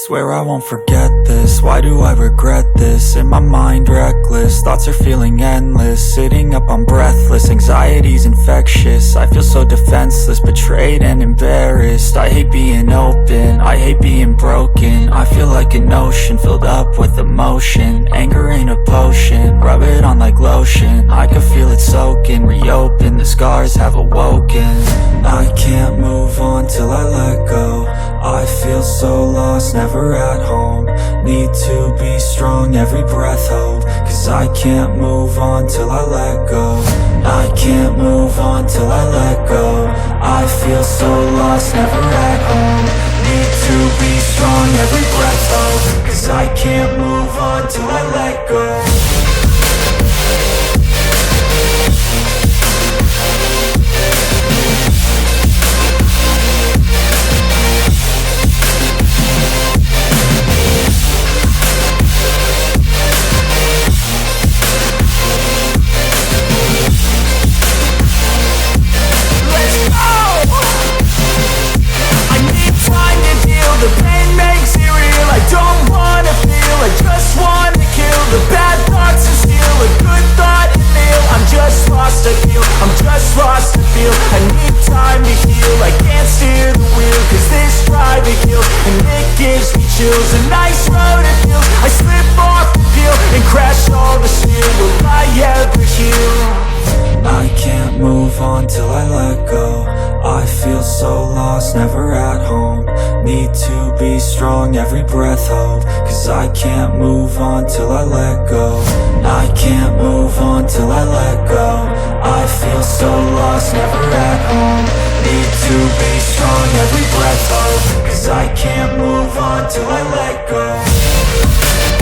Swear I won't forget this, why do I regret this? In my mind reckless, thoughts are feeling endless. Sitting up I'm breathless, anxiety's infectious. I feel so defenseless, betrayed and embarrassed. I hate being open, I hate being broken. I feel like an ocean filled up with emotion. Anger ain't a potion, rub it on like lotion. I can feel it soaking, reopen, the scars have awoken. I can't move on till I let go. I feel so lost, never at home. Need to be strong, every breath hope. Cause I can't move on till I let go. I can't move on till I let go. I feel so lost, never at home. Need to be strong, every breath hope. Cause I can't move on till I let go. The pain makes it real, I don't wanna feel, I just wanna kill the bad thoughts and steal a good thought and feel. I'm just lost, I feel, I'm just lost, I feel. I need time to heal, I can't steer the wheel. Cause this drive it kills, and it gives me chills. A nice road it feels, I slip off the peel and crash all the steel. Will I ever heal? I can't move on till I let go. I feel so lost, never at home. Need to be strong, every breath hope. Cause I can't move on till I let go. I can't move on till I let go. I feel so lost, never at home. Need to be strong, every breath hope. Cause I can't move on till I let go.